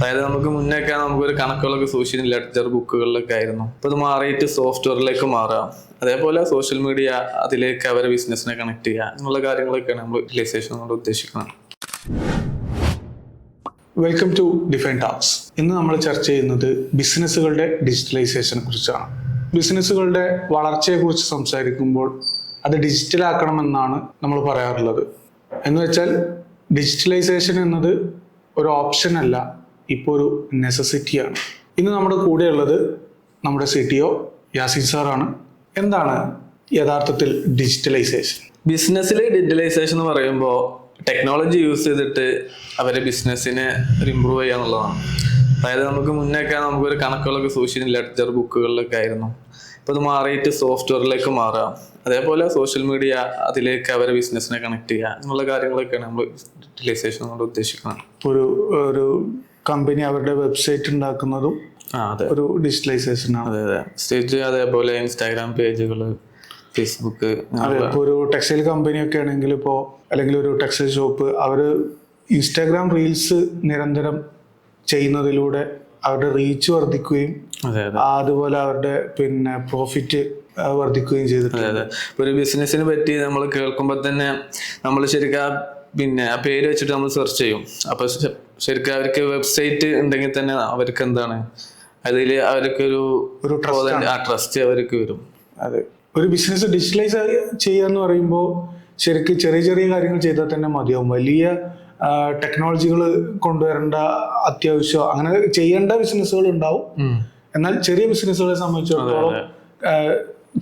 അതായത് നമുക്ക് മുന്നേക്കെ നമുക്കൊരു കണക്കുകളൊക്കെ സൂക്ഷിച്ചിരുന്ന ലെഡ്ജർ ബുക്കുകളിലൊക്കെ ആയിരുന്നു. ഇപ്പൊ ഇത് മാറിയിട്ട് സോഫ്റ്റ്വെയറിലേക്ക് മാറാം. അതേപോലെ സോഷ്യൽ മീഡിയ അതിലേക്ക് അവരെ ബിസിനസ്സിനെ കണക്ട് ചെയ്യുക എന്നുള്ള കാര്യങ്ങളൊക്കെയാണ് നമ്മൾ ഡിജിറ്റലൈസേഷൻ കൊണ്ട് ഉദ്ദേശിക്കുന്നത്. Welcome to define talks. ഇന്ന് നമ്മൾ ചർച്ച ചെയ്യുന്നത് ബിസിനസ്സുകളുടെ ഡിജിറ്റലൈസേഷനെ കുറിച്ചാണ്. ബിസിനസ്സുകളുടെ വളർച്ചയെക്കുറിച്ച് സംസാരിക്കുമ്പോൾ അത് ഡിജിറ്റലാക്കണമെന്നാണ് നമ്മൾ പറയാറുള്ളത്. എന്ന് വെച്ചാൽ ഡിജിറ്റലൈസേഷൻ എന്നത് ഒരു ഓപ്ഷൻ അല്ല, ഇപ്പോൾ ഒരു നെസസിറ്റിയാണ്. ഇന്ന് നമ്മുടെ കൂടെയുള്ളത് നമ്മുടെ CTO യാസിൻ സാറാണ്. എന്താണ് യഥാർത്ഥത്തിൽ ഡിജിറ്റലൈസേഷൻ? ബിസിനസ്സിൽ ഡിജിറ്റലൈസേഷൻ എന്ന് പറയുമ്പോൾ ടെക്നോളജി യൂസ് ചെയ്തിട്ട് അവരെ ബിസിനസ്സിനെ ഇമ്പ്രൂവ് ചെയ്യുക എന്നുള്ളതാണ്. അതായത് നമുക്ക് മുന്നേക്കെ നമുക്കൊരു കണക്കുകളൊക്കെ സൂക്ഷിച്ചിരുന്ന ലെഡ്ജർ ബുക്കുകളിലൊക്കെ ആയിരുന്നു. ഇപ്പൊ ഇത് മാറിയിട്ട് സോഫ്റ്റ്വെയറിലേക്ക് മാറാം. അതേപോലെ സോഷ്യൽ മീഡിയ അതിലേക്ക് അവരെ ബിസിനസ്സിനെ കണക്ട് ചെയ്യുക എന്നുള്ള കാര്യങ്ങളൊക്കെയാണ് നമ്മൾ ഡിജിറ്റലൈസേഷൻ കൊണ്ട് ഉദ്ദേശിക്കുന്നത്. ഒരു കമ്പനി അവരുടെ വെബ്സൈറ്റ് ഉണ്ടാക്കുന്നതും ഒരു ഡിജിറ്റലൈസേഷൻ ആണ്. അതേപോലെ ഇൻസ്റ്റാഗ്രാം പേജുകൾ, ഫേസ്ബുക്ക്. ഒരു ടെക്സ്റ്റൈൽ കമ്പനി ഒക്കെ ആണെങ്കിൽ അല്ലെങ്കിൽ ഒരു ടെക്സ്റ്റൈൽ ഷോപ്പ്, അവര് ഇൻസ്റ്റാഗ്രാം റീൽസ് നിരന്തരം ചെയ്യുന്നതിലൂടെ അവരുടെ റീച്ച് വർദ്ധിക്കുകയും അതുപോലെ അവരുടെ പ്രോഫിറ്റ് വർദ്ധിക്കുകയും ചെയ്തിട്ടുണ്ട്. ഒരു ബിസിനസ്സിനെ പറ്റി നമ്മൾ കേൾക്കുമ്പോൾ തന്നെ നമ്മൾ ശരിക്കും ആ പേര് വെച്ചിട്ട് നമ്മൾ സെർച്ച് ചെയ്യും. അപ്പൊ ശരിക്കും അവർക്ക് വെബ്സൈറ്റ് ഉണ്ടെങ്കിൽ തന്നെ അവർക്ക് എന്താണ് അതിൽ അവർക്ക് ഒരു ട്രസ്റ്റ് അവർക്ക് വരും. അതെ, ഒരു ബിസിനസ് ഡിജിറ്റലൈസ് ചെയ്യാന്ന് പറയുമ്പോൾ ശരിക്കും ചെറിയ ചെറിയ കാര്യങ്ങൾ ചെയ്താൽ തന്നെ മതിയാവും. വലിയ ടെക്നോളജികൾ കൊണ്ടുവരേണ്ട അത്യാവശ്യം അങ്ങനെ ചെയ്യേണ്ട ബിസിനസ്സുകൾ ഉണ്ടാവും. എന്നാൽ ചെറിയ ബിസിനസ്സുകളെ സംബന്ധിച്ചിടത്തോളം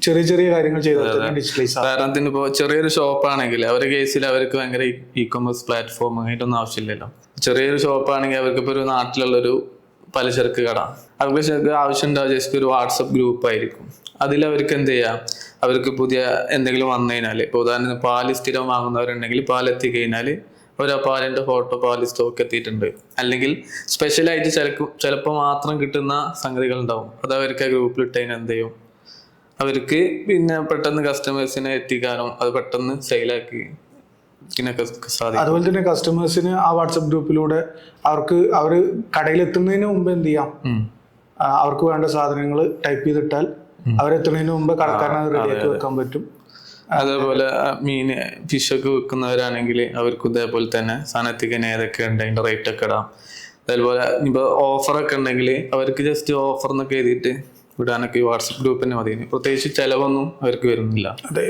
ചെറിയ ചെറിയ കാര്യങ്ങൾ ചെയ്താൽ തന്നെ ഡിജിറ്റലൈസ് ആവും. ഉദാഹരണത്തിന് ഇപ്പോൾ ചെറിയൊരു ഷോപ്പാണെങ്കിൽ അവരുടെ കേസിൽ അവർക്ക് ഭയങ്കര ഇ-കൊമേഴ്സ് പ്ലാറ്റ്ഫോം അങ്ങനെയൊന്നും ആവശ്യമില്ലല്ലോ. ചെറിയൊരു ഷോപ്പാണെങ്കിൽ അവർക്ക് ഇപ്പോൾ ഒരു നാട്ടിലുള്ളൊരു പലചരക്ക് കട, അവർക്ക് ശരിക്കും ആവശ്യം ഉണ്ടാവുക ജസ്റ്റ് ഒരു വാട്സപ്പ് ഗ്രൂപ്പ് ആയിരിക്കും. അതിൽ അവർക്ക് എന്ത് ചെയ്യാം, അവർക്ക് പുതിയ എന്തെങ്കിലും വന്നു കഴിഞ്ഞാൽ, ഇപ്പോൾ ഉദാഹരണത്തിന് പാല് സ്ഥിരം വാങ്ങുന്നവരുണ്ടെങ്കിൽ പാലെത്തി കഴിഞ്ഞാൽ ഒരു പാലിന്റെ ഫോട്ടോ, പാല് സ്റ്റോക്ക് എത്തിയിട്ടുണ്ട്, അല്ലെങ്കിൽ സ്പെഷ്യലായിട്ട് ചിലപ്പോൾ മാത്രം കിട്ടുന്ന സംഗതികൾ ഉണ്ടാവും. അത് അവർക്ക് ആ ഗ്രൂപ്പിൽ ഇട്ട് കഴിഞ്ഞാൽ എന്ത് ചെയ്യും, അവർക്ക് പെട്ടെന്ന് കസ്റ്റമേഴ്സിനെ എത്തിക്കാനും അത് പെട്ടെന്ന് സെയിലാക്കി സാധിക്കും. അതുപോലെ തന്നെ കസ്റ്റമേഴ്സിന് ആ വാട്സപ്പ് ഗ്രൂപ്പിലൂടെ അവർ കടയിലെത്തുന്നതിന് മുമ്പ് എന്ത് ചെയ്യാം, അവർക്ക് വേണ്ട സാധനങ്ങൾ ടൈപ്പ് ചെയ്തിട്ടാൽ അവരെത്തുന്നതിന് മുമ്പ് കടക്കാരനെ റെഡിയാക്കി വെക്കാൻ പറ്റും. അതേപോലെ ഫിഷൊക്കെ വെക്കുന്നവരാണെങ്കിൽ അവർക്ക് ഇതേപോലെ തന്നെ സാധനം എത്തിക്കാൻ ഏതൊക്കെ ഉണ്ട് അതിന്റെ റേറ്റ് ഒക്കെ ഇടാം. അതേപോലെ ഇപ്പൊ ഓഫറൊക്കെ ഉണ്ടെങ്കിൽ അവർക്ക് ജസ്റ്റ് ഓഫർ എന്നൊക്കെ എഴുതിയിട്ട് വിടാനൊക്കെ ഈ വാട്സപ്പ് ഗ്രൂപ്പ് തന്നെ മതി. പ്രത്യേകിച്ച് ചെലവൊന്നും അവർക്ക് വരുന്നില്ല. അതെ,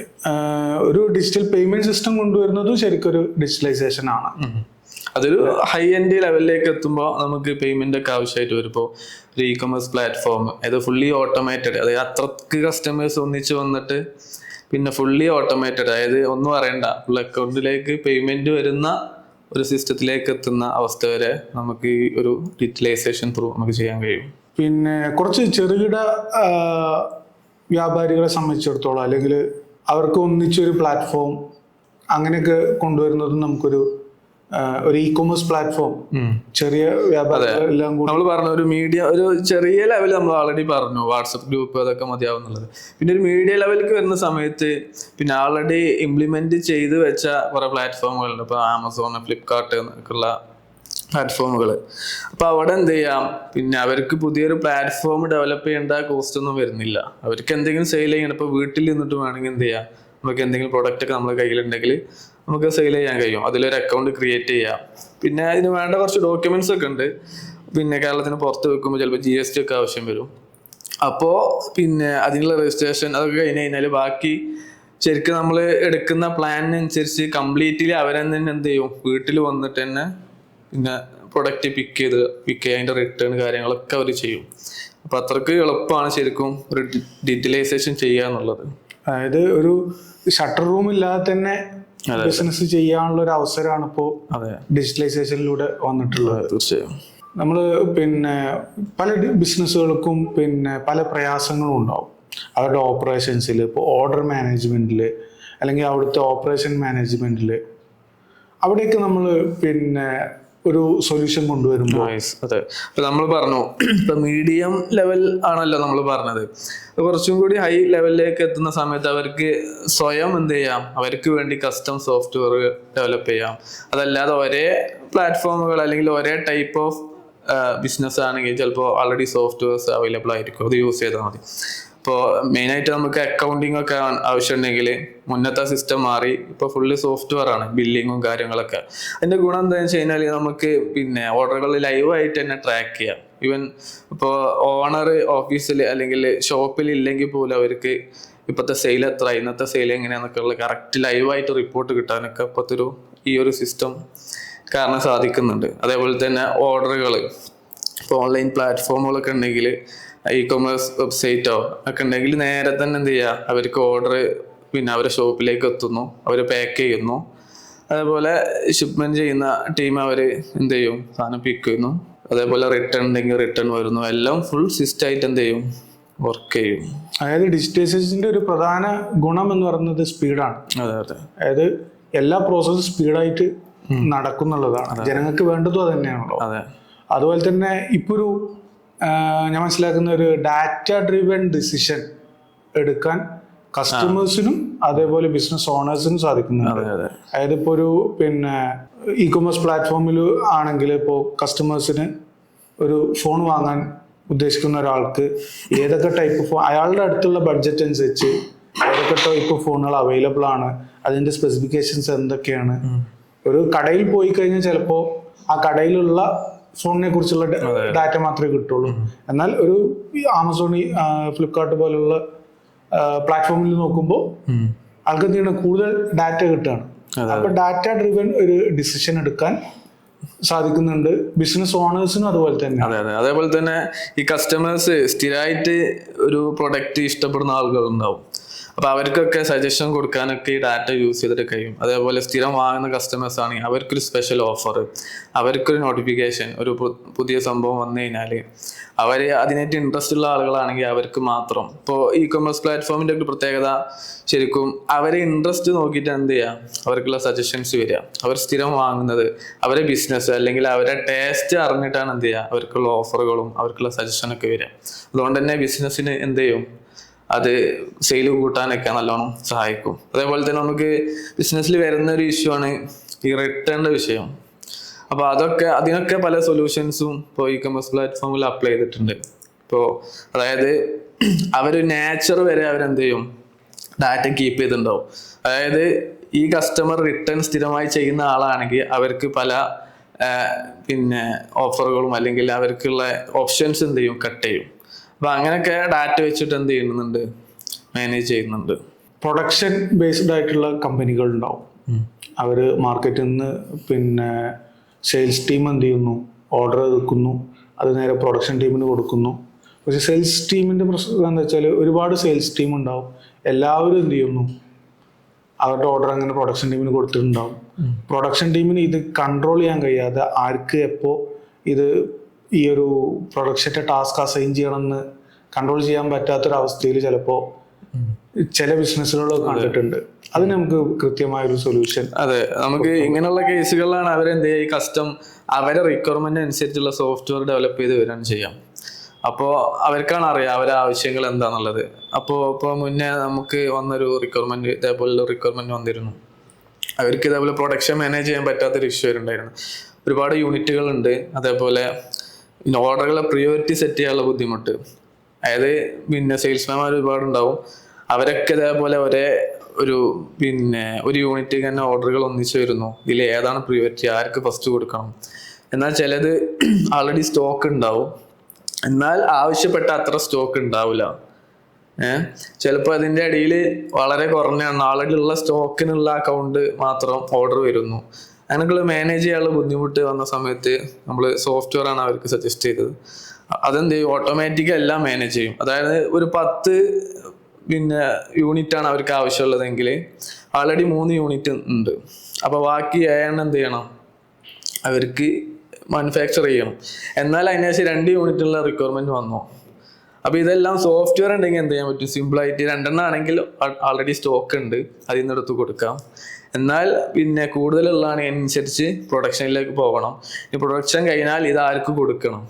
ഒരു ഡിജിറ്റൽ പേയ്മെന്റ് സിസ്റ്റം കൊണ്ടുവരുന്നതും ശരിക്കും ഒരു ഡിജിറ്റലൈസേഷൻ ആണ്. അതൊരു ഹൈ എൻഡ് ലെവലിലേക്ക് എത്തുമ്പോൾ നമുക്ക് പേയ്മെന്റ് ഒക്കെ ആവശ്യമായിട്ട് വരുമ്പോൾ ഒരു ഇ-കൊമേഴ്സ് പ്ലാറ്റ്ഫോം അത് ഫുള്ളി ഓട്ടോമേറ്റഡ്, അതായത് അത്രക്ക് കസ്റ്റമേഴ്സ് ഒന്നിച്ച് വന്നിട്ട് ഫുള്ളി ഓട്ടോമേറ്റഡ്, അതായത് ഒന്നും അറിയണ്ട, ഫുൾ അക്കൗണ്ടിലേക്ക് പേയ്മെന്റ് വരുന്ന ഒരു സിസ്റ്റത്തിലേക്ക് എത്തുന്ന അവസ്ഥ വരെ നമുക്ക് ഈ ഒരു ഡിജിറ്റലൈസേഷൻ ത്രൂ നമുക്ക് ചെയ്യാൻ കഴിയും. കുറച്ച് ചെറുകിട വ്യാപാരികളെ സംബന്ധിച്ചിടത്തോളം അല്ലെങ്കിൽ അവർക്ക് ഒന്നിച്ചൊരു പ്ലാറ്റ്ഫോം അങ്ങനെയൊക്കെ കൊണ്ടുവരുന്നതും നമുക്കൊരു ഇ-കൊമേഴ്സ് പ്ലാറ്റ്ഫോം ചെറിയ വ്യാപാരം നമ്മൾ പറഞ്ഞു ഒരു മീഡിയ ഒരു ചെറിയ ലെവൽ നമ്മൾ ഓൾറെഡി പറഞ്ഞു വാട്സപ്പ് ഗ്രൂപ്പ് അതൊക്കെ മതിയാവുന്നുള്ളത്. പിന്നെ ഒരു മീഡിയ ലെവലിലേക്ക് വരുന്ന സമയത്ത് ഓൾറെഡി ഇംപ്ലിമെന്റ് ചെയ്ത് വെച്ച കുറെ പ്ലാറ്റ്ഫോമുകളുണ്ട്. ഇപ്പൊ ആമസോൺ, ഫ്ലിപ്കാർട്ട് എന്നൊക്കെയുള്ള പ്ലാറ്റ്ഫോമുകൾ. അപ്പൊ അവിടെ എന്ത് ചെയ്യാം, അവർക്ക് പുതിയൊരു പ്ലാറ്റ്ഫോം ഡെവലപ്പ് ചെയ്യേണ്ട കോസ്റ്റ് ഒന്നും വരുന്നില്ല. അവർക്ക് എന്തെങ്കിലും സെയിൽ ചെയ്യണം, ഇപ്പൊ വീട്ടിൽ നിന്നിട്ട് വേണമെങ്കിൽ എന്ത് ചെയ്യാം, നമുക്ക് എന്തെങ്കിലും പ്രൊഡക്റ്റ് ഒക്കെ നമ്മുടെ കയ്യിലുണ്ടെങ്കിൽ നമുക്ക് സെയിൽ ചെയ്യാൻ കഴിയും. അതിലൊരു അക്കൗണ്ട് ക്രിയേറ്റ് ചെയ്യാം. അതിന് വേണ്ട കുറച്ച് ഡോക്യുമെന്റ്സ് ഒക്കെ ഉണ്ട്. കേരളത്തിന് പുറത്ത് വെക്കുമ്പോൾ ചിലപ്പോൾ GST ഒക്കെ ആവശ്യം വരും. അപ്പോൾ അതിനുള്ള രജിസ്ട്രേഷൻ അതൊക്കെ കഴിഞ്ഞ് കഴിഞ്ഞാൽ ബാക്കി ശരിക്കും നമ്മൾ എടുക്കുന്ന പ്ലാനിനനുസരിച്ച് കംപ്ലീറ്റ്ലി അവരെന്നെ എന്ത് ചെയ്യും, വീട്ടിൽ വന്നിട്ട് തന്നെ പ്രൊഡക്റ്റ് പിക്ക് ചെയ്യുക, അതിന്റെ റിട്ടേൺ കാര്യങ്ങളൊക്കെ അവർ ചെയ്യും. അപ്പൊ അത്രക്ക് എളുപ്പമാണ് ശരിക്കും ഒരു ഡിജിറ്റലൈസേഷൻ ചെയ്യുക എന്നുള്ളത്. അതായത് ഒരു ഷട്ടർ റൂം ഇല്ലാതെ തന്നെ ബിസിനസ് ചെയ്യാനുള്ള ഒരു അവസരമാണ് ഇപ്പോൾ ഡിജിറ്റലൈസേഷനിലൂടെ വന്നിട്ടുള്ളത്. തീർച്ചയായും നമ്മള് പല ബിസിനസ്സുകൾക്കും പല പ്രയാസങ്ങളും ഉണ്ടാവും. അവരുടെ ഓപ്പറേഷൻസിൽ, ഇപ്പോൾ ഓർഡർ മാനേജ്മെന്റിൽ അല്ലെങ്കിൽ അവിടുത്തെ ഓപ്പറേഷൻ മാനേജ്മെന്റിൽ അവിടെയൊക്കെ നമ്മൾ ഒരു സൊല്യൂഷൻ കൊണ്ടുവരുമ്പോൾ അതെ, ഇപ്പൊ നമ്മൾ പറഞ്ഞു ഇപ്പൊ മീഡിയം ലെവൽ ആണല്ലോ നമ്മൾ പറഞ്ഞത്. കുറച്ചും കൂടി ഹൈ ലെവലിലേക്ക് എത്തുന്ന സമയത്ത് അവർക്ക് സ്വയം എന്ത് ചെയ്യാം, അവർക്ക് വേണ്ടി കസ്റ്റം സോഫ്റ്റ്വെയർ ഡെവലപ്പ് ചെയ്യാം. അതല്ലാതെ ഒരേ പ്ലാറ്റ്ഫോമുകൾ അല്ലെങ്കിൽ ഒരേ ടൈപ്പ് ഓഫ് ബിസിനസ് ആണെങ്കിൽ ചിലപ്പോൾ ഓൾറെഡി സോഫ്റ്റ്വെയർസ് അവൈലബിൾ ആയിരിക്കും, അത് യൂസ് ചെയ്താൽ മതി. ഇപ്പോൾ മെയിനായിട്ട് നമുക്ക് അക്കൗണ്ടിങ് ഒക്കെ ആവശ്യമുണ്ടെങ്കിൽ മുന്നത്തെ സിസ്റ്റം മാറി ഇപ്പോൾ ഫുള്ള് സോഫ്റ്റ്വെയർ ആണ്, ബില്ലിങ്ങും കാര്യങ്ങളൊക്കെ. അതിൻ്റെ ഗുണം എന്താണെന്ന് വെച്ച് കഴിഞ്ഞാൽ നമുക്ക് പിന്നെ ഓർഡറുകൾ ലൈവായിട്ട് തന്നെ ട്രാക്ക് ചെയ്യാം. ഈവൻ ഇപ്പോൾ ഓണർ ഓഫീസിൽ അല്ലെങ്കിൽ ഷോപ്പിൽ ഇല്ലെങ്കിൽ പോലും അവർക്ക് ഇപ്പോഴത്തെ സെയിൽ എത്ര, ഇന്നത്തെ സെയിൽ എങ്ങനെയാണെന്നൊക്കെ ഉള്ള കറക്റ്റ് ലൈവായിട്ട് റിപ്പോർട്ട് കിട്ടാനൊക്കെ ഇപ്പോഴത്തെ ഈ ഒരു സിസ്റ്റം കാരണം സാധിക്കുന്നുണ്ട്. അതേപോലെ തന്നെ ഓർഡറുകൾ ഇപ്പോൾ ഓൺലൈൻ പ്ലാറ്റ്ഫോമുകളൊക്കെ ഉണ്ടെങ്കിൽ, ഇ കൊമേഴ്സ് വെബ്സൈറ്റോ ഒക്കെ ഉണ്ടെങ്കിൽ നേരെ തന്നെ എന്ത് ചെയ്യുക, അവർക്ക് ഓർഡർ പിന്നെ അവരുടെ ഷോപ്പിലേക്ക് എത്തുന്നു, അവർ പാക്ക് ചെയ്യുന്നു. അതേപോലെ ഷിപ്മെന്റ് ചെയ്യുന്ന ടീം അവർ എന്ത് ചെയ്യും, സാധനം പിക്ക് ചെയ്യുന്നു. അതേപോലെ റിട്ടേൺ ഉണ്ടെങ്കിൽ റിട്ടേൺ വരുന്നു. എല്ലാം ഫുൾ സിസ്റ്റമായിട്ട് എന്ത് ചെയ്യും, വർക്ക് ചെയ്യും. അതായത് ഡിജിറ്റൈസേഷൻ്റെ ഒരു പ്രധാന ഗുണം എന്ന് പറയുന്നത് സ്പീഡാണ്. അതെ അതെ. അതായത് എല്ലാ പ്രോസസ്സും സ്പീഡായിട്ട് നടക്കുന്നുള്ളതാണ്. ജനങ്ങൾക്ക് വേണ്ടതും അത് തന്നെയാണല്ലോ. അതെ. അതുപോലെ തന്നെ ഇപ്പോൾ ഒരു ഞാൻ മനസ്സിലാക്കുന്ന ഒരു ഡാറ്റ ഡ്രിവൺ ഡിസിഷൻ എടുക്കാൻ കസ്റ്റമേഴ്സിനും അതേപോലെ ബിസിനസ് ഓണേഴ്സിനും സാധിക്കുന്നുണ്ട്. അതായത് ഇപ്പോൾ ഒരു പിന്നെ ഇ കൊമേഴ്സ് പ്ലാറ്റ്ഫോമിൽ ആണെങ്കിൽ ഇപ്പോൾ കസ്റ്റമേഴ്സിന് ഒരു ഫോൺ വാങ്ങാൻ ഉദ്ദേശിക്കുന്ന ഒരാൾക്ക് ഏതൊക്കെ ടൈപ്പ് ഫോൺ, അയാളുടെ അടുത്തുള്ള ബഡ്ജറ്റ് അനുസരിച്ച് ഏതൊക്കെ ടൈപ്പ് ഫോണുകൾ അവൈലബിൾ ആണ്, അതിൻ്റെ സ്പെസിഫിക്കേഷൻസ് എന്തൊക്കെയാണ്. ഒരു കടയിൽ പോയി കഴിഞ്ഞാൽ ചിലപ്പോൾ ആ കടയിലുള്ള ഫോണിനെ കുറിച്ചുള്ള ഡാറ്റ മാത്രമേ കിട്ടുള്ളൂ. എന്നാൽ ഒരു ആമസോൺ, ഫ്ലിപ്കാർട്ട് പോലുള്ള പ്ലാറ്റ്ഫോമിൽ നോക്കുമ്പോൾ ആൾക്ക് എന്ത് ചെയ്യണം, കൂടുതൽ ഡാറ്റ കിട്ടുകയാണ്. അപ്പൊ ഡാറ്റ ഡ്രിവൻ ഒരു ഡിസിഷൻ എടുക്കാൻ സാധിക്കുന്നുണ്ട് ബിസിനസ് ഓണേഴ്സിനും. അതുപോലെ തന്നെ അതേപോലെ തന്നെ ഈ കസ്റ്റമേഴ്സ് സ്ഥിരമായിട്ട് ഒരു പ്രൊഡക്റ്റ് ഇഷ്ടപ്പെടുന്ന ആളുകൾ ഉണ്ടാവും. അപ്പൊ അവർക്കൊക്കെ സജഷൻ കൊടുക്കാനൊക്കെ ഈ ഡാറ്റ യൂസ് ചെയ്തിട്ട് കഴിയും. അതേപോലെ സ്ഥിരം വാങ്ങുന്ന കസ്റ്റമേഴ്സ് ആണെങ്കിൽ അവർക്കൊരു സ്പെഷ്യൽ ഓഫർ, അവർക്കൊരു നോട്ടിഫിക്കേഷൻ, ഒരു പുതിയ സംഭവം വന്നു കഴിഞ്ഞാൽ അവർ അതിനായിട്ട് ഇൻട്രസ്റ്റ് ഉള്ള ആളുകളാണെങ്കിൽ അവർക്ക് മാത്രം. ഇപ്പോൾ ഇ കൊമേഴ്സ് പ്ലാറ്റ്ഫോമിൻ്റെ ഒരു പ്രത്യേകത ശരിക്കും അവരെ ഇൻട്രസ്റ്റ് നോക്കിയിട്ട് എന്ത് ചെയ്യുക, അവർക്കുള്ള സജഷൻസ് വരിക. അവർ സ്ഥിരം വാങ്ങുന്നത്, അവരെ ബിസിനസ് അല്ലെങ്കിൽ അവരെ ടേസ്റ്റ് അറിഞ്ഞിട്ടാണ് എന്ത് ചെയ്യുക, അവർക്കുള്ള ഓഫറുകളും അവർക്കുള്ള സജഷനൊക്കെ വരിക. അതുകൊണ്ട് തന്നെ ബിസിനസ്സിന് എന്ത് ചെയ്യും, അത് സെയിൽ കൂട്ടാനൊക്കെ നല്ലോണം സഹായിക്കും. അതേപോലെ തന്നെ നമുക്ക് ബിസിനസ്സിൽ വരുന്ന ഒരു ഇഷ്യൂ ആണ് ഈ റിട്ടേണിൻ്റെ വിഷയം. അപ്പോൾ അതിനൊക്കെ പല സൊല്യൂഷൻസും ഇപ്പോൾ ഇ കൊമേഴ്സ് പ്ലാറ്റ്ഫോമിൽ അപ്ലൈ ചെയ്തിട്ടുണ്ട്. ഇപ്പോൾ അതായത് അവർ നേച്ചർ വരെ അവരെന്ത് ചെയ്യും, ഡാറ്റ കീപ്പ് ചെയ്തിട്ടുണ്ടാവും. അതായത് ഈ കസ്റ്റമർ റിട്ടേൺ സ്ഥിരമായി ചെയ്യുന്ന ആളാണെങ്കിൽ അവർക്ക് പല പിന്നെ ഓഫറുകളും അല്ലെങ്കിൽ അവർക്കുള്ള ഓപ്ഷൻസ് എന്ത് ചെയ്യും, കട്ട് ചെയ്യും. അപ്പൊ അങ്ങനെയൊക്കെ ഡാറ്റ വെച്ചിട്ട് എന്ത് ചെയ്യുന്നുണ്ട്, മാനേജ് ചെയ്യുന്നുണ്ട്. പ്രൊഡക്ഷൻ ബേസ്ഡ് ആയിട്ടുള്ള കമ്പനികൾ ഉണ്ടാവും. അവർ മാർക്കറ്റിൽ നിന്ന് പിന്നെ സെയിൽസ് ടീം എന്ത് ചെയ്യുന്നു, ഓർഡർ എടുക്കുന്നു, അത് നേരെ പ്രൊഡക്ഷൻ ടീമിന് കൊടുക്കുന്നു. പക്ഷെ സെയിൽസ് ടീമിൻ്റെ പ്രശ്നം എന്താ വെച്ചാൽ ഒരുപാട് സെയിൽസ് ടീം ഉണ്ടാവും. എല്ലാവരും എന്ത് ചെയ്യുന്നു, അവരുടെ ഓർഡർ അങ്ങനെ പ്രൊഡക്ഷൻ ടീമിന് കൊടുത്തിട്ടുണ്ടാവും. പ്രൊഡക്ഷൻ ടീമിന് ഇത് കൺട്രോൾ ചെയ്യാൻ കഴിയാതെ ആർക്ക് എപ്പോൾ ഇത് ഈ ഒരു പ്രൊഡക്ഷൻ്റെ ടാസ്ക് അസൈൻ ചെയ്യണമെന്ന് കൺട്രോൾ ചെയ്യാൻ പറ്റാത്തൊരവസ്ഥയിൽ ചിലപ്പോൾ ചില ബിസിനസ്സുകളൊക്കെ കണ്ടിട്ടുണ്ട്. അതിന് നമുക്ക് കൃത്യമായൊരു സൊല്യൂഷൻ. അതെ, നമുക്ക് ഇങ്ങനെയുള്ള കേസുകളിലാണ് അവരെന്ത് ചെയ്യുക, ഈ കസ്റ്റം അവരെ റിക്വയർമെന്റ് അനുസരിച്ചുള്ള സോഫ്റ്റ്വെയർ ഡെവലപ്പ് ചെയ്ത് വരാൻ ചെയ്യാം. അപ്പോൾ അവർക്കാണ് അറിയാം അവരെ ആവശ്യങ്ങൾ എന്താണെന്നുള്ളത്. ഇപ്പോൾ മുന്നേ നമുക്ക് വന്നൊരു റിക്വയർമെന്റ്, ഇതേപോലുള്ള റിക്വയർമെന്റ് വന്നിരുന്നു. അവർക്ക് ഇതേപോലെ പ്രൊഡക്ഷൻ മാനേജ് ചെയ്യാൻ പറ്റാത്തൊരു ഇഷ്യൂ ഉണ്ടായിരുന്നു. ഒരുപാട് യൂണിറ്റുകളുണ്ട്, അതേപോലെ ഓർഡറുകളെ പ്രിയോറിറ്റി സെറ്റ് ചെയ്യാനുള്ള ബുദ്ധിമുട്ട്. അതായത് പിന്നെ സെയിൽസ്മാൻമാർ ഒരുപാടുണ്ടാവും. അവരൊക്കെ ഇതേപോലെ ഒരു യൂണിറ്റ് തന്നെ ഓർഡറുകൾ ഒന്നിച്ചു വരുന്നു. ഇതിൽ ഏതാണ് പ്രിയോറിറ്റി, ആർക്ക് ഫസ്റ്റ് കൊടുക്കണം. എന്നാൽ ചിലത് ആൾറെഡി സ്റ്റോക്ക് ഉണ്ടാവും, എന്നാൽ ആവശ്യപ്പെട്ട അത്ര സ്റ്റോക്ക് ഉണ്ടാവില്ല. ചിലപ്പോൾ അതിൻ്റെ അടിയിൽ വളരെ കുറഞ്ഞ ആൾറെഡി ഉള്ള സ്റ്റോക്കിനുള്ള അക്കൗണ്ട് മാത്രം ഓർഡർ വരുന്നു. അങ്ങനെയൊക്കെ മാനേജ് ചെയ്യാനുള്ള ബുദ്ധിമുട്ട് വന്ന സമയത്ത് നമ്മൾ സോഫ്റ്റ്വെയർ ആണ് അവർക്ക് സജസ്റ്റ് ചെയ്തത്. അതെന്ത് ചെയ്യും, ഓട്ടോമാറ്റിക് എല്ലാം മാനേജ് ചെയ്യും. അതായത് ഒരു 10 യൂണിറ്റ് ആണ് അവർക്ക് ആവശ്യമുള്ളതെങ്കിൽ ആൾറെഡി 3 യൂണിറ്റ് ഉണ്ട്. അപ്പോൾ ബാക്കി 7 എന്ത് ചെയ്യണം, അവർക്ക് മാനുഫാക്ചർ ചെയ്യണം. എന്നാൽ അതിനേശം 2 യൂണിറ്റുള്ള റിക്വയർമെന്റ് വന്നു. അപ്പോൾ ഇതെല്ലാം സോഫ്റ്റ്വെയർ ഉണ്ടെങ്കിൽ എന്ത് ചെയ്യാൻ പറ്റും, സിമ്പിളായിട്ട് 2 ആണെങ്കിൽ ആൾറെഡി സ്റ്റോക്ക് ഉണ്ട്, അതിൽ നിന്ന് എടുത്ത് കൊടുക്കാം. എന്നാൽ കൂടുതലുള്ളതാണ് അനുസരിച്ച് പ്രൊഡക്ഷനിലേക്ക് പോകണം. ഈ പ്രൊഡക്ഷൻ കഴിഞ്ഞാൽ ഇതാർക്ക് കൊടുക്കണം.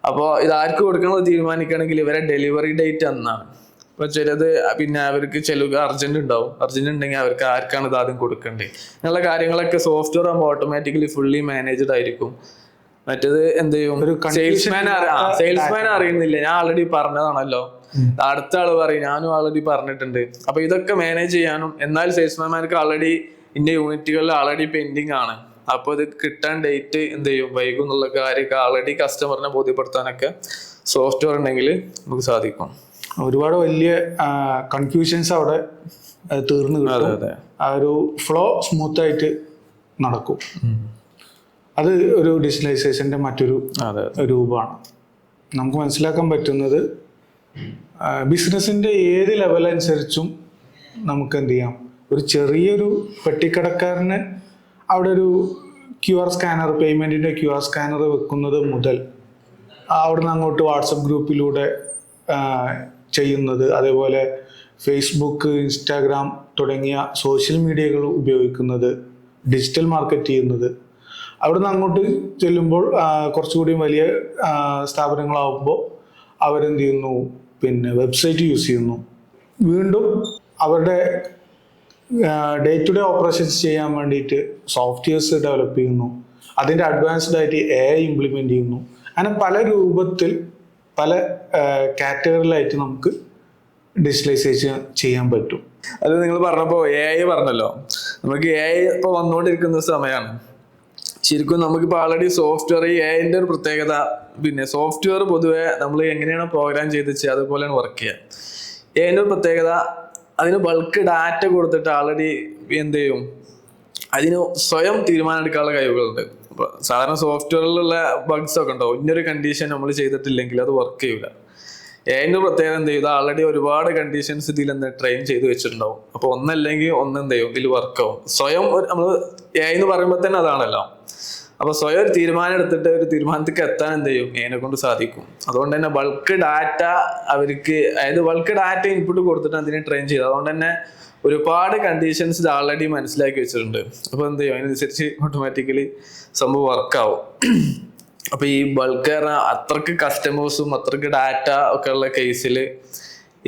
അപ്പോൾ ഇതാർക്ക് കൊടുക്കണമെന്ന് തീരുമാനിക്കുകയാണെങ്കിൽ ഇവരെ ഡെലിവറി ഡേറ്റ് എന്നാണ്. ഇപ്പോൾ ചിലത് അവർക്ക് അർജന്റ് ഉണ്ടാവും. അർജന്റ് ഉണ്ടെങ്കിൽ അവർക്ക് ആർക്കാണ് ഇത് ആദ്യം കൊടുക്കേണ്ടത്, അങ്ങനെയുള്ള കാര്യങ്ങളൊക്കെ സോഫ്റ്റ്വെയർ ആകുമ്പോൾ ഓട്ടോമാറ്റിക്കലി ഫുള്ളി മാനേജ്ഡ് ആയിരിക്കും. മറ്റേത് എന്ത് ചെയ്യും, സെയിൽസ്മാൻ അറിയുന്നില്ല, ഞാൻ ആൾറെഡി പറഞ്ഞതാണല്ലോ, അടുത്ത ആള് പറയും ഞാനും ആൾറെഡി പറഞ്ഞിട്ടുണ്ട്. അപ്പൊ ഇതൊക്കെ മാനേജ് ചെയ്യാനും, എന്നാൽ സെയിൽസ്മാൻമാർക്ക് ആൾറെഡി ഇന്ന യൂണിറ്റുകളിൽ ആൾറെഡി പെൻഡിങ് ആണ്, അപ്പൊ ഇത് കിട്ടാൻ ഡേറ്റ് എന്ത് ചെയ്യും വൈകും എന്നുള്ള കാര്യമൊക്കെ ആൾറെഡി കസ്റ്റമറിനെ ബോധ്യപ്പെടുത്താനൊക്കെ സോഫ്റ്റ്വെയർ ഉണ്ടെങ്കിൽ നമുക്ക് സാധിക്കും. ഒരുപാട് വലിയ കൺഫ്യൂഷൻസ് അവിടെ തീർന്നു കിട്ടും. ആ ഒരു ഫ്ലോ സ്മൂത്ത് ആയിട്ട് നടക്കും. അത് ഒരു ഡിജിറ്റലൈസേഷന്റെ മറ്റൊരു രൂപമാണ്. നമുക്ക് മനസ്സിലാക്കാൻ പറ്റുന്നത് ബിസിനസിന്റെ ഏത് ലെവൽ അനുസരിച്ചും നമുക്ക് എന്ത് ചെയ്യാം, ഒരു ചെറിയൊരു പെട്ടിക്കടക്കാരന് അവിടെ ഒരു QR സ്കാനർ, പേയ്മെന്റിന്റെ QR സ്കാനർ വെക്കുന്നത് മുതൽ അവിടുന്ന് അങ്ങോട്ട് വാട്സപ്പ് ഗ്രൂപ്പിലൂടെ ചെയ്യുന്നത്, അതേപോലെ ഫേസ്ബുക്ക്, ഇൻസ്റ്റാഗ്രാം തുടങ്ങിയ സോഷ്യൽ മീഡിയകൾ ഉപയോഗിക്കുന്നത്, ഡിജിറ്റൽ മാർക്കറ്റ് ചെയ്യുന്നത്, അവിടുന്ന് അങ്ങോട്ട് ചെല്ലുമ്പോൾ കുറച്ചുകൂടി വലിയ സ്ഥാപനങ്ങളാവുമ്പോൾ അവരെന്ത് ചെയ്യുന്നു, പിന്നെ വെബ്സൈറ്റ് യൂസ് ചെയ്യുന്നു, വീണ്ടും അവരുടെ ഡേ ടു ഡേ ഓപ്പറേഷൻസ് ചെയ്യാൻ വേണ്ടിയിട്ട് സോഫ്റ്റ്വെയർസ് ഡെവലപ്പ് ചെയ്യുന്നു, അതിൻ്റെ അഡ്വാൻസ്ഡ് ആയിട്ട് AI ഇംപ്ലിമെൻ്റ് ചെയ്യുന്നു. അങ്ങനെ പല രൂപത്തിൽ പല കാറ്റഗറിയിലായിട്ട് നമുക്ക് ഡിജിറ്റലൈസേഷൻ ചെയ്യാൻ പറ്റും. അത് നിങ്ങൾ പറഞ്ഞപ്പോൾ AI പറഞ്ഞല്ലോ, നമുക്ക് AI ഇപ്പോൾ വന്നുകൊണ്ടിരിക്കുന്ന സമയമാണ്. ശരിക്കും നമുക്കിപ്പോൾ ആൾറെഡി സോഫ്റ്റ്വെയർ, AI-ൻ്റെ ഒരു പ്രത്യേകത, പിന്നെ സോഫ്റ്റ്വെയർ പൊതുവെ നമ്മൾ എങ്ങനെയാണ് പ്രോഗ്രാം ചെയ്ത് വെച്ചാൽ അതുപോലെയാണ് വർക്ക് ചെയ്യുക. AI-ൻ്റെ ഒരു പ്രത്യേകത, അതിന് ബൾക്ക് ഡാറ്റ കൊടുത്തിട്ട് ആൾറെഡി എന്ത് ചെയ്യും, അതിന് സ്വയം തീരുമാനം എടുക്കാനുള്ള കഴിവുകളുണ്ട്. സാധാരണ സോഫ്റ്റ്വെയറിലുള്ള ബഗ്സ് ഒക്കെ ഉണ്ടാവും, ഇന്നൊരു കണ്ടീഷൻ നമ്മൾ ചെയ്തിട്ടില്ലെങ്കിൽ അത് വർക്ക് ചെയ്യില്ല. AI-ൻ്റെ പ്രത്യേകത എന്ത് ചെയ്യും, ആൾറെഡി ഒരുപാട് കണ്ടീഷൻസ് ഇതിൽ എന്താ ട്രെയിൻ ചെയ്ത് വെച്ചിട്ടുണ്ടാവും. അപ്പോൾ ഒന്നല്ലെങ്കിൽ ഒന്ന് എന്ത് ചെയ്യും, ഇതിൽ വർക്കാവും. സ്വയം നമ്മൾ AI എന്ന് പറയുമ്പോൾ തന്നെ അതാണല്ലോ. അപ്പൊ സ്വയം ഒരു തീരുമാനം എടുത്തിട്ട് ഒരു തീരുമാനത്തേക്ക് എത്താൻ എന്ത് ചെയ്യും, AI-നെ കൊണ്ട് സാധിക്കും. അതുകൊണ്ട് തന്നെ ബൾക്ക് ഡാറ്റ അവർക്ക്, അതായത് ബൾക്ക് ഡാറ്റ ഇൻപുട്ട് കൊടുത്തിട്ട് അതിനെ ട്രെയിൻ ചെയ്ത്, അതുകൊണ്ട് തന്നെ ഒരുപാട് കണ്ടീഷൻസ് ഇത് ആൾറെഡി മനസ്സിലാക്കി വെച്ചിട്ടുണ്ട്. അപ്പൊ എന്ത് ചെയ്യും, അതിനനുസരിച്ച് ഓട്ടോമാറ്റിക്കലി സംഭവം വർക്കാവും. അപ്പൊ ഈ ബൾക്ക് അത്രക്ക് കസ്റ്റമേഴ്സും അത്രക്ക് ഡാറ്റ ഒക്കെ ഉള്ള കേസിൽ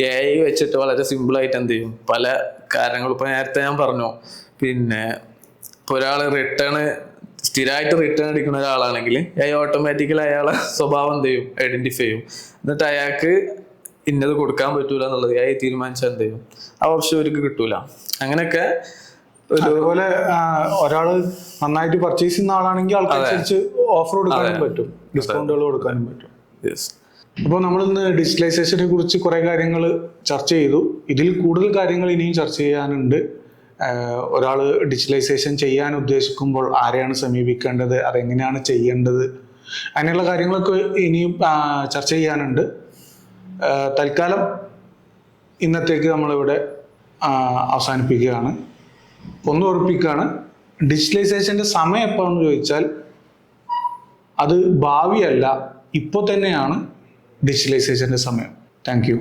AI വെച്ചിട്ട് വളരെ സിമ്പിൾ ആയിട്ട് എന്ത് ചെയ്യും, പല കാര്യങ്ങളും ഇപ്പൊ നേരത്തെ ഞാൻ പറഞ്ഞു, പിന്നെ ഇപ്പൊ ഒരാള് സ്ഥിരമായിട്ട് റിട്ടേൺ അടിക്കുന്ന ഒരാളാണെങ്കിൽ AI ഓട്ടോമാറ്റിക്കലി അയാളെ സ്വഭാവം എന്ത് ചെയ്യും, ഐഡന്റിഫൈ ചെയ്യും. എന്നിട്ട് അയാൾക്ക് ഇന്നത് കൊടുക്കാൻ പറ്റൂല എന്നുള്ളത് AI തീരുമാനിച്ചാൽ എന്ത് ചെയ്യും, ആ ഓപ്ഷൻ അവർക്ക് കിട്ടൂല. അങ്ങനെയൊക്കെ അതുപോലെ ഒരാള് നന്നായിട്ട് പർച്ചേസ് ചെയ്യുന്ന ആളാണെങ്കിൽ ആൾക്കനുസരിച്ച് ഓഫർ കൊടുക്കാനും പറ്റും, ഡിസ്കൗണ്ടുകൾ കൊടുക്കാനും പറ്റും. അപ്പോൾ നമ്മളിന്ന് ഡിജിറ്റലൈസേഷനെ കുറിച്ച് കുറെ കാര്യങ്ങൾ ചർച്ച ചെയ്തു. ഇതിൽ കൂടുതൽ കാര്യങ്ങൾ ഇനിയും ചർച്ച ചെയ്യാനുണ്ട്. ഒരാൾ ഡിജിറ്റലൈസേഷൻ ചെയ്യാൻ ഉദ്ദേശിക്കുമ്പോൾ ആരെയാണ് സമീപിക്കേണ്ടത്, അതെങ്ങനെയാണ് ചെയ്യേണ്ടത്, അങ്ങനെയുള്ള കാര്യങ്ങളൊക്കെ ഇനിയും ചർച്ച ചെയ്യാനുണ്ട്. തൽക്കാലം ഇന്നത്തേക്ക് നമ്മളിവിടെ അവസാനിപ്പിക്കുകയാണ്. ഒന്ന് ഓർപ്പിക്കുകയാണ്, ഡിജിറ്റലൈസേഷൻ്റെ സമയം എപ്പോഴെന്ന് ചോദിച്ചാൽ അത് ഭാവിയല്ല, ഇപ്പോൾ തന്നെയാണ് ഡിജിറ്റലൈസേഷൻ്റെ സമയം. Thank you.